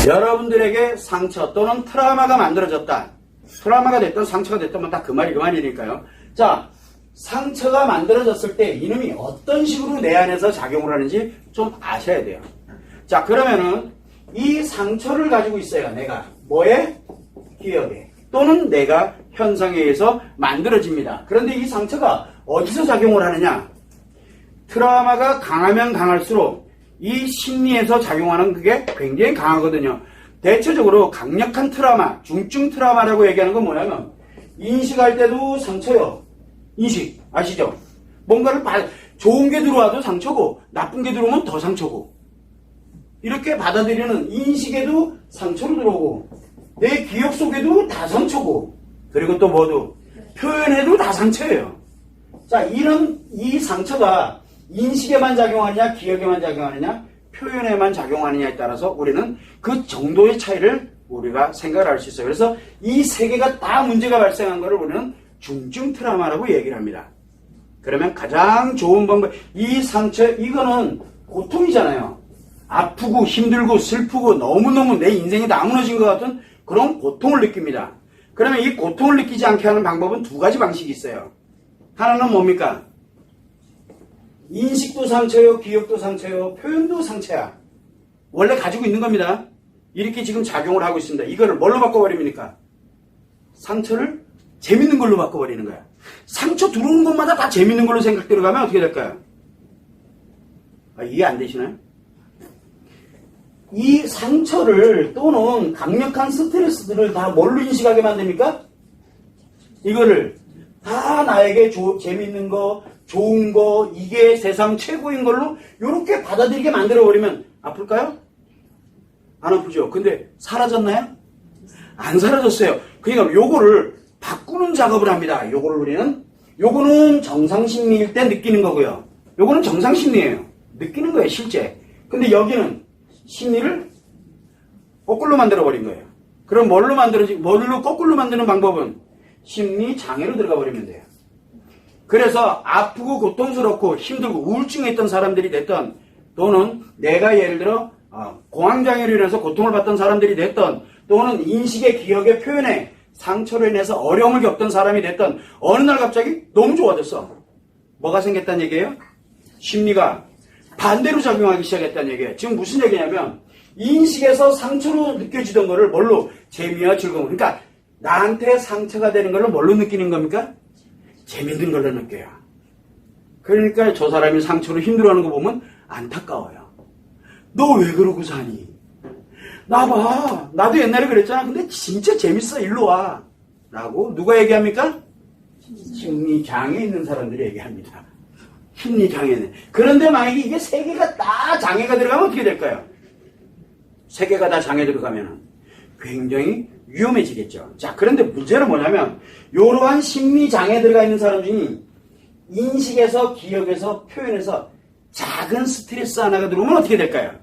여러분들에게 상처 또는 트라우마가 만들어졌다. 트라우마가 됐던 상처가 됐던 건 다 그 말이 그 말이니까요. 자, 상처가 만들어졌을 때 이놈이 어떤 식으로 내 안에서 작용을 하는지 좀 아셔야 돼요. 자, 그러면은 이 상처를 가지고 있어야 내가 뭐에? 기억에 또는 내가 현상에 의해서 만들어집니다. 그런데 이 상처가 어디서 작용을 하느냐? 트라우마가 강하면 강할수록 이 심리에서 작용하는 그게 굉장히 강하거든요. 대체적으로 강력한 트라우마, 중증 트라우마라고 얘기하는 건 뭐냐면 인식할 때도 상처요. 인식 아시죠? 뭔가를 좋은 게 들어와도 상처고 나쁜 게 들어오면 더 상처고 이렇게 받아들이는 인식에도 상처로 들어오고 내 기억 속에도 다 상처고 그리고 또 뭐도 표현해도 다 상처예요. 자, 이 상처가 인식에만 작용하느냐 기억에만 작용하느냐 표현에만 작용하느냐에 따라서 우리는 그 정도의 차이를 우리가 생각을 할 수 있어요. 그래서 이 세 개가 다 문제가 발생한 것을 우리는 중증 트라우마라고 얘기를 합니다. 그러면 가장 좋은 방법, 이 상처, 이거는 고통이잖아요. 아프고 힘들고 슬프고 너무너무 내 인생이 다 무너진 것 같은 그런 고통을 느낍니다. 그러면 이 고통을 느끼지 않게 하는 방법은 두 가지 방식이 있어요. 하나는 뭡니까? 인식도 상처요, 기억도 상처요, 표현도 상처야. 원래 가지고 있는 겁니다. 이렇게 지금 작용을 하고 있습니다. 이거를 뭘로 바꿔버립니까? 상처를 재밌는 걸로 바꿔버리는 거야. 상처 들어오는 것마다 다 재밌는 걸로 생각대로 가면 어떻게 될까요? 이해 안 되시나요? 이 상처를 또는 강력한 스트레스들을 다 뭘로 인식하게 만듭니까? 이거를 다 나에게 재밌는 거, 좋은 거, 이게 세상 최고인 걸로 이렇게 받아들이게 만들어버리면 아플까요? 안 아프죠? 근데 사라졌나요? 안 사라졌어요. 그러니까 요거를 바꾸는 작업을 합니다. 요거를 우리는 요거는 정상심리일 때 느끼는 거고요. 요거는 정상심리예요. 느끼는 거예요, 실제. 근데 여기는 심리를 거꾸로 만들어버린 거예요. 그럼 뭘로 거꾸로 만드는 방법은 심리장애로 들어가 버리면 돼요. 그래서 아프고 고통스럽고 힘들고 우울증에 있던 사람들이 됐던 또는 내가 예를 들어 공황장애로 인해서 고통을 받던 사람들이 됐던 또는 인식의 기억의 표현에 상처로 인해서 어려움을 겪던 사람이 됐던 어느 날 갑자기 너무 좋아졌어. 뭐가 생겼다는 얘기예요? 심리가 반대로 작용하기 시작했다는 얘기예요. 지금 무슨 얘기냐면 인식에서 상처로 느껴지던 거를 뭘로? 재미와 즐거움. 그러니까 나한테 상처가 되는 걸로 뭘로 느끼는 겁니까? 재밌는 걸로 느껴요. 그러니까 저 사람이 상처로 힘들어하는 거 보면 안타까워요. 너 왜 그러고 사니? 나 봐. 나도 옛날에 그랬잖아. 근데 진짜 재밌어. 일로 와. 라고 누가 얘기합니까? 심리장애 있는 사람들이 얘기합니다. 심리장애는. 그런데 만약에 이게 세 개가 다 장애가 들어가면 어떻게 될까요? 세 개가 다 장애 들어가면 굉장히 위험해지겠죠. 자, 그런데 문제는 뭐냐면 이러한 심리장애 들어가 있는 사람 중에 인식에서 기억에서 표현에서 작은 스트레스 하나가 들어오면 어떻게 될까요?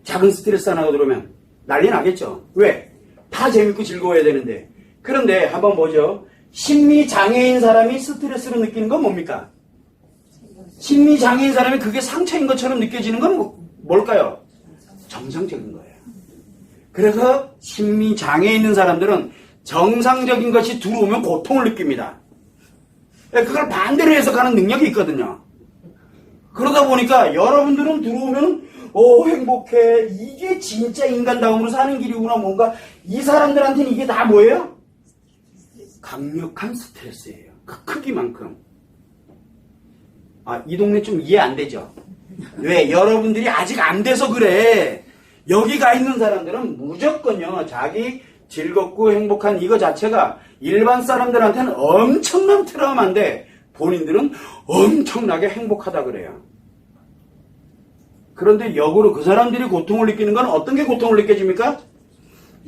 작은 스트레스 하나가 들어오면 난리 나겠죠. 왜? 다 재밌고 즐거워야 되는데. 그런데 한번 보죠. 심리장애인 사람이 스트레스를 느끼는 건 뭡니까? 심리장애인 사람이 그게 상처인 것처럼 느껴지는 건 뭘까요? 정상적인 거예요. 그래서 심리장애 있는 사람들은 정상적인 것이 들어오면 고통을 느낍니다. 그걸 반대로 해석하는 능력이 있거든요. 그러다 보니까 여러분들은 들어오면 행복해. 이게 진짜 인간다움으로 사는 길이구나. 뭔가 이 사람들한테는 이게 다 뭐예요? 강력한 스트레스예요. 그 크기만큼. 이 동네 좀 이해 안 되죠? 왜? 여러분들이 아직 안 돼서 그래. 여기 가 있는 사람들은 무조건요. 자기 즐겁고 행복한 이거 자체가 일반 사람들한테는 엄청난 트라우마인데 본인들은 엄청나게 행복하다 그래요. 그런데 역으로 그 사람들이 고통을 느끼는 건 어떤 게 고통을 느껴집니까?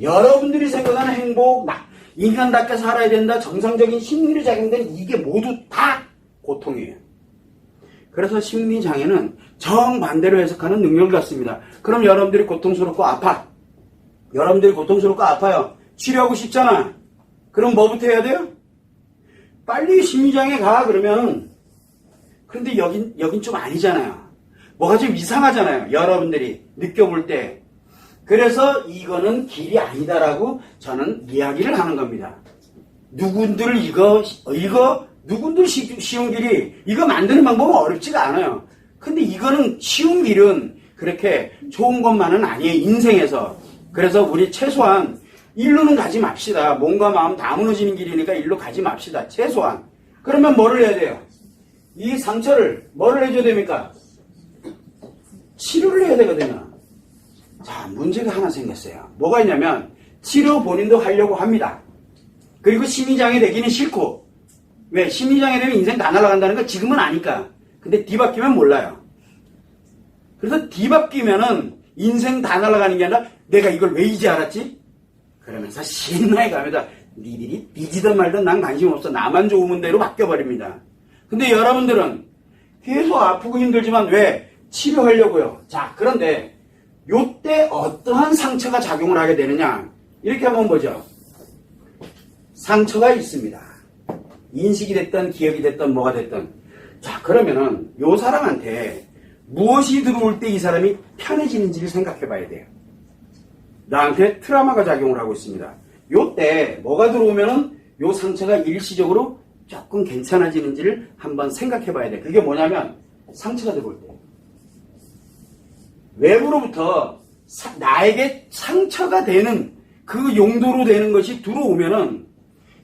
여러분들이 생각하는 행복, 인간답게 살아야 된다, 정상적인 심리로 작용된 이게 모두 다 고통이에요. 그래서 심리장애는 정반대로 해석하는 능력을 갖습니다. 그럼 여러분들이 고통스럽고 아파. 여러분들이 고통스럽고 아파요. 치료하고 싶잖아. 그럼 뭐부터 해야 돼요? 빨리 심리장애 가 그러면. 그런데 여긴 좀 아니잖아요. 뭐가 좀 이상하잖아요. 여러분들이 느껴볼 때 그래서 이거는 길이 아니다라고 저는 이야기를 하는 겁니다. 누군들 누군들 쉬운 길이 이거 만드는 방법은 어렵지가 않아요. 근데 이거는 쉬운 길은 그렇게 좋은 것만은 아니에요, 인생에서. 그래서 우리 최소한 일로는 가지 맙시다. 몸과 마음 다 무너지는 길이니까 일로 가지 맙시다. 최소한. 그러면 뭐를 해야 돼요? 이 상처를 뭐를 해줘야 됩니까? 치료를 해야 되거든요. 자, 문제가 하나 생겼어요. 뭐가 있냐면 치료 본인도 하려고 합니다. 그리고 심리장애 되기는 싫고. 왜? 심리장애 되면 인생 다 날아간다는 거 지금은 아니까. 근데 뒤바뀌면 몰라요. 그래서 뒤바뀌면은 인생 다 날아가는 게 아니라 내가 이걸 왜 이제 알았지? 그러면서 신나게 갑니다. 니들이 삐지든 말든 난 관심 없어. 나만 좋으면 대로 바뀌어버립니다. 근데 여러분들은 계속 아프고 힘들지만 왜? 치료하려고요. 자, 그런데 요때 어떠한 상처가 작용을 하게 되느냐? 이렇게 한번 보죠. 상처가 있습니다. 인식이 됐든 기억이 됐든 뭐가 됐든. 자, 그러면은 요 사람한테 무엇이 들어올 때 이 사람이 편해지는지를 생각해 봐야 돼요. 나한테 트라우마가 작용을 하고 있습니다. 요때 뭐가 들어오면은 요 상처가 일시적으로 조금 괜찮아지는지를 한번 생각해 봐야 돼요. 그게 뭐냐면 상처가 들어올 때. 외부로부터 나에게 상처가 되는 그 용도로 되는 것이 들어오면은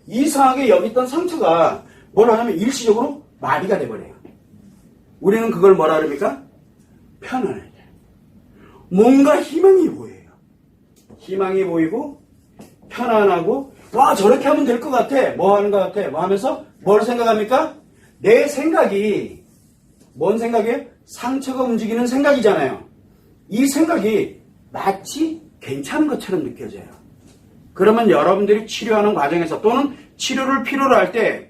이상하게 여기 있던 상처가 뭘 하냐면 일시적으로 마비가 돼버려요. 우리는 그걸 뭐라 그럽니까? 편안해. 뭔가 희망이 보여요. 희망이 보이고 편안하고 와 저렇게 하면 될 것 같아. 뭐 하는 것 같아. 뭐 하면서 뭘 생각합니까? 내 생각이 뭔 생각이에요? 상처가 움직이는 생각이잖아요. 이 생각이 마치 괜찮은 것처럼 느껴져요. 그러면 여러분들이 치료하는 과정에서 또는 치료를 필요로 할 때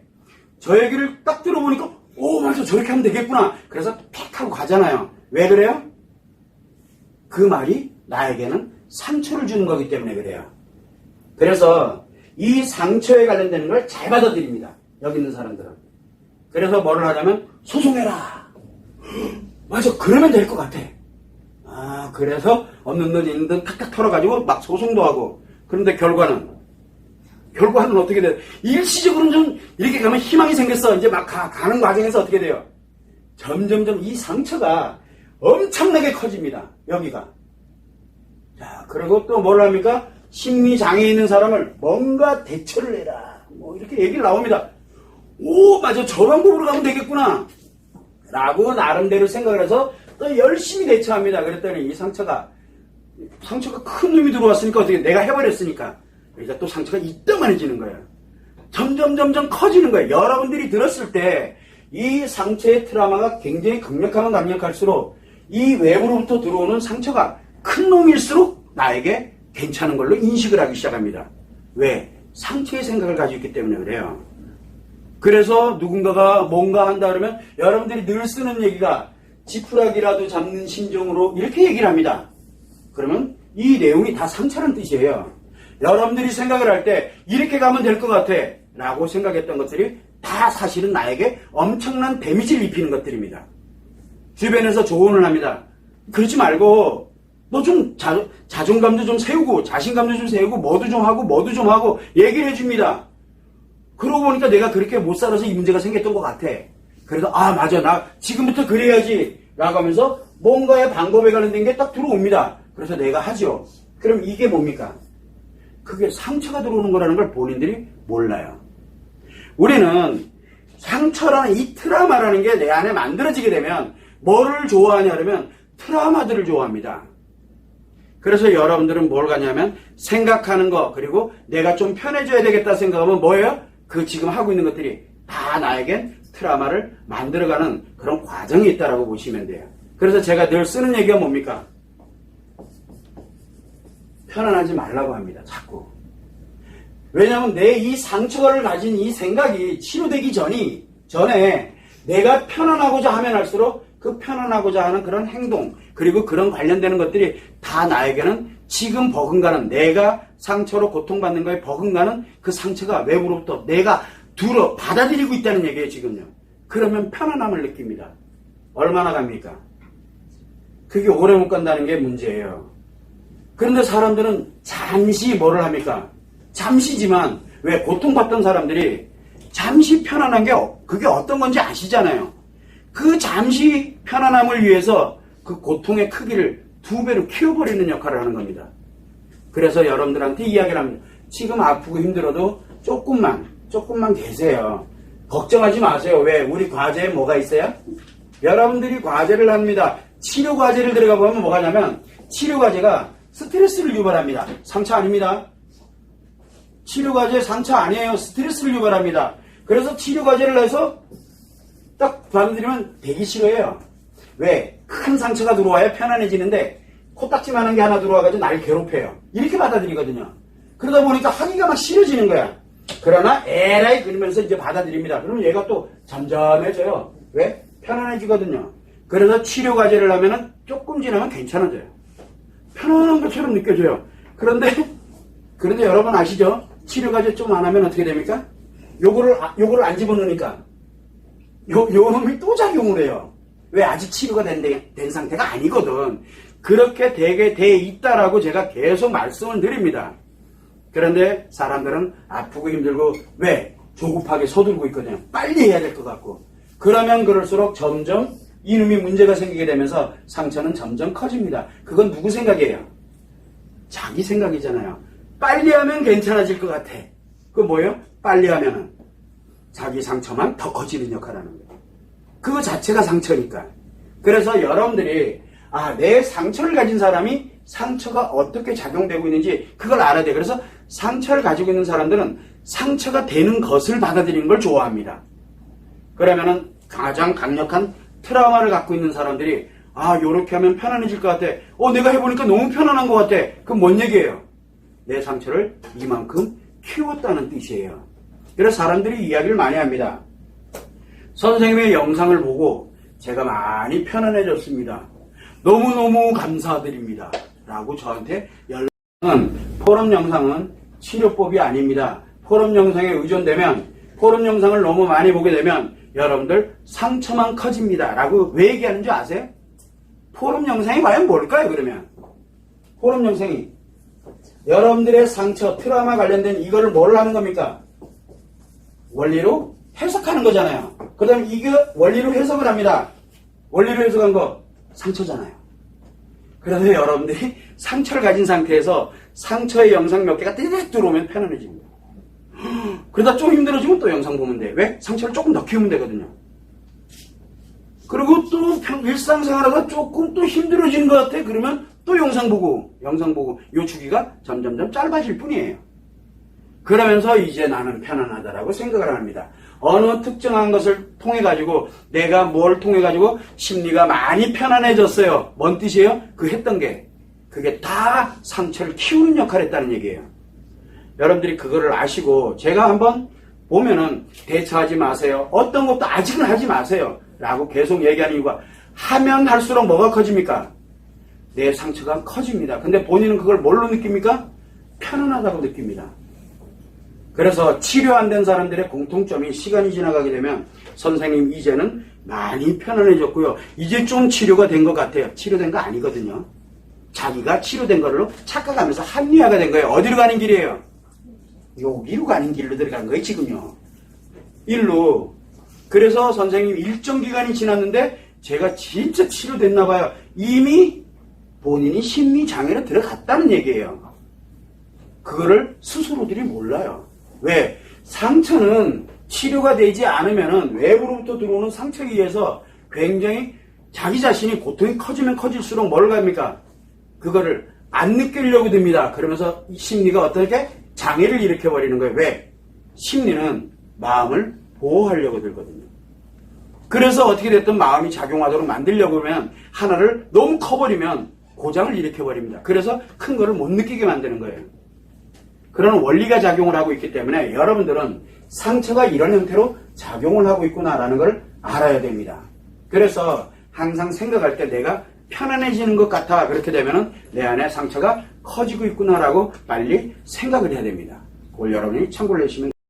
저 얘기를 딱 들어보니까 오 맞아 저렇게 하면 되겠구나. 그래서 픽 하고 가잖아요. 왜 그래요? 그 말이 나에게는 상처를 주는 거기 때문에 그래요. 그래서 이 상처에 관련되는 걸 잘 받아들입니다. 여기 있는 사람들은. 그래서 뭐를 하냐면 소송해라. 맞아 그러면 될 것 같아. 아 그래서 없는 돈 있는 돈 탁탁 털어가지고 막 소송도 하고. 그런데 결과는 어떻게 돼요? 일시적으로는 좀 이렇게 가면 희망이 생겼어. 이제 막 가는 과정에서 어떻게 돼요? 점점점 이 상처가 엄청나게 커집니다. 여기가. 자, 그리고 또 뭘 합니까? 심리장애 있는 사람을 뭔가 대처를 해라. 뭐 이렇게 얘기를 나옵니다. 오, 맞아. 저 방법으로 가면 되겠구나. 라고 나름대로 생각을 해서 또 열심히 대처합니다. 그랬더니 이 상처가 큰 놈이 들어왔으니까 어떻게 내가 해버렸으니까. 그러니까 또 상처가 이따만해지는 거예요. 점점 커지는 거예요. 여러분들이 들었을 때 이 상처의 트라우마가 굉장히 강력하면 강력할수록 이 외부로부터 들어오는 상처가 큰 놈일수록 나에게 괜찮은 걸로 인식을 하기 시작합니다. 왜? 상처의 생각을 가지고 있기 때문에 그래요. 그래서 누군가가 뭔가 한다 그러면 여러분들이 늘 쓰는 얘기가 지푸라기라도 잡는 심정으로 이렇게 얘기를 합니다. 그러면 이 내용이 다 상처라는 뜻이에요. 여러분들이 생각을 할 때 이렇게 가면 될 것 같아 라고 생각했던 것들이 다 사실은 나에게 엄청난 데미지를 입히는 것들입니다. 주변에서 조언을 합니다. 그러지 말고 너 좀 자존감도 좀 세우고 자신감도 좀 세우고 뭐도 좀 하고 얘기를 해줍니다. 그러고 보니까 내가 그렇게 못 살아서 이 문제가 생겼던 것 같아. 그래서 아 맞아 나 지금부터 그래야지 라고 하면서 뭔가의 방법에 관련된 게 딱 들어옵니다. 그래서 내가 하죠. 그럼 이게 뭡니까? 그게 상처가 들어오는 거라는 걸 본인들이 몰라요. 우리는 상처라는 이 트라우마라는 게 내 안에 만들어지게 되면 뭐를 좋아하냐 그러면 트라우마들을 좋아합니다. 그래서 여러분들은 뭘 가냐면 생각하는 거 그리고 내가 좀 편해져야 되겠다 생각하면 뭐예요? 그 지금 하고 있는 것들이 다 나에겐 트라우마를 만들어가는 그런 과정이 있다라고 보시면 돼요. 그래서 제가 늘 쓰는 얘기가 뭡니까? 편안하지 말라고 합니다. 자꾸. 왜냐하면 내 이 상처를 가진 이 생각이 치료되기 전에 내가 편안하고자 하면 할수록 그 편안하고자 하는 그런 행동 그리고 그런 관련되는 것들이 다 나에게는 지금 버금가는 내가 상처로 고통받는 거에 버금가는 그 상처가 외부로부터 내가 받아들이고 있다는 얘기예요. 지금요. 그러면 편안함을 느낍니다. 얼마나 갑니까? 그게 오래 못 간다는 게 문제예요. 그런데 사람들은 잠시 뭐를 합니까? 잠시지만 왜 고통받던 사람들이 잠시 편안한 게 그게 어떤 건지 아시잖아요. 그 잠시 편안함을 위해서 그 고통의 크기를 2배로 키워버리는 역할을 하는 겁니다. 그래서 여러분들한테 이야기를 합니다. 지금 아프고 힘들어도 조금만 계세요. 걱정하지 마세요. 왜? 우리 과제에 뭐가 있어요? 여러분들이 과제를 합니다. 치료 과제를 들어가 보면 뭐가 냐면 치료 과제가 스트레스를 유발합니다. 상처 아닙니다. 치료 과제 상처 아니에요. 스트레스를 유발합니다. 그래서 치료 과제를 해서 딱 받아들이면 되게 싫어해요. 왜? 큰 상처가 들어와야 편안해지는데 코딱지만한 게 하나 들어와가지고 날 괴롭혀요. 이렇게 받아들이거든요. 그러다 보니까 하기가 막 싫어지는 거야. 그러나 에라이 그러면서 이제 받아들입니다. 그러면 얘가 또 잠잠해져요. 왜? 편안해지거든요. 그래서 치료 과제를 하면은 조금 지나면 괜찮아져요. 편안한 것처럼 느껴져요. 그런데 여러분 아시죠? 치료 과제 좀 안 하면 어떻게 됩니까? 요거를 안 집어넣으니까 요 놈이 또 작용을 해요. 왜? 아직 치료가 된 상태가 아니거든. 그렇게 되게 돼 있다라고 제가 계속 말씀을 드립니다. 그런데 사람들은 아프고 힘들고 왜? 조급하게 서두르고 있거든요. 빨리 해야 될 것 같고. 그러면 그럴수록 점점 이놈이 문제가 생기게 되면서 상처는 점점 커집니다. 그건 누구 생각이에요? 자기 생각이잖아요. 빨리 하면 괜찮아질 것 같아. 그거 뭐예요? 빨리 하면은 자기 상처만 더 커지는 역할을 하는 거예요. 그거 자체가 상처니까. 그래서 여러분들이 내 상처를 가진 사람이 상처가 어떻게 작용되고 있는지 그걸 알아야 돼요. 그래서 상처를 가지고 있는 사람들은 상처가 되는 것을 받아들이는 걸 좋아합니다. 그러면은 가장 강력한 트라우마를 갖고 있는 사람들이 요렇게 하면 편안해질 것 같아. 내가 해보니까 너무 편안한 것 같아. 그럼 뭔 얘기예요? 내 상처를 이만큼 키웠다는 뜻이에요. 그래서 사람들이 이야기를 많이 합니다. 선생님의 영상을 보고 제가 많이 편안해졌습니다. 너무너무 감사드립니다. 라고 저한테 연락은 포럼 영상은 치료법이 아닙니다. 포럼 영상에 의존되면 포럼 영상을 너무 많이 보게 되면 여러분들 상처만 커집니다. 라고 왜 얘기하는 줄 아세요? 포럼 영상이 과연 뭘까요? 그러면 포럼 영상이 여러분들의 상처, 트라우마 관련된 이거를 뭘 하는 겁니까? 원리로 해석하는 거잖아요. 그 다음에 이거 원리로 해석을 합니다. 원리로 해석한 거 상처잖아요. 그래서 여러분들이 상처를 가진 상태에서 상처의 영상 몇 개가 띠릭 들어오면 편안해집니다. 그러다 좀 힘들어지면 또 영상 보면 돼. 왜? 상처를 조금 더 키우면 되거든요. 그리고 또 일상생활하다 조금 또 힘들어지는 것 같아. 그러면 또 영상 보고 요 주기가 점점점 짧아질 뿐이에요. 그러면서 이제 나는 편안하다라고 생각을 합니다. 어느 특정한 것을 통해 가지고 내가 뭘 통해 가지고 심리가 많이 편안해졌어요. 뭔 뜻이에요? 그 했던 게 그게 다 상처를 키우는 역할을 했다는 얘기예요. 여러분들이 그거를 아시고 제가 한번 보면은 대처하지 마세요. 어떤 것도 아직은 하지 마세요. 라고 계속 얘기하는 이유가 하면 할수록 뭐가 커집니까? 내 상처가 커집니다. 근데 본인은 그걸 뭘로 느낍니까? 편안하다고 느낍니다. 그래서 치료 안 된 사람들의 공통점이 시간이 지나가게 되면 선생님 이제는 많이 편안해졌고요. 이제 좀 치료가 된 것 같아요. 치료된 거 아니거든요. 자기가 치료된 걸로 착각하면서 합리화가 된 거예요. 어디로 가는 길이에요? 여기로 가는 길로 들어간 거예요. 지금요. 일로. 그래서 선생님 일정 기간이 지났는데 제가 진짜 치료됐나 봐요. 이미 본인이 심리장애로 들어갔다는 얘기예요. 그거를 스스로들이 몰라요. 왜? 상처는 치료가 되지 않으면은 외부로부터 들어오는 상처에 의해서 굉장히 자기 자신이 고통이 커지면 커질수록 뭘 합니까? 그거를 안 느끼려고 듭니다. 그러면서 이 심리가 어떻게 장애를 일으켜버리는 거예요. 왜? 심리는 마음을 보호하려고 들거든요. 그래서 어떻게 됐든 마음이 작용하도록 만들려고 하면 하나를 너무 커버리면 고장을 일으켜버립니다. 그래서 큰 거를 못 느끼게 만드는 거예요. 그런 원리가 작용을 하고 있기 때문에 여러분들은 상처가 이런 형태로 작용을 하고 있구나라는 걸 알아야 됩니다. 그래서 항상 생각할 때 내가 편안해지는 것 같아. 그렇게 되면은 내 안에 상처가 커지고 있구나라고 빨리 생각을 해야 됩니다. 그걸 여러분이 참고를 해주시면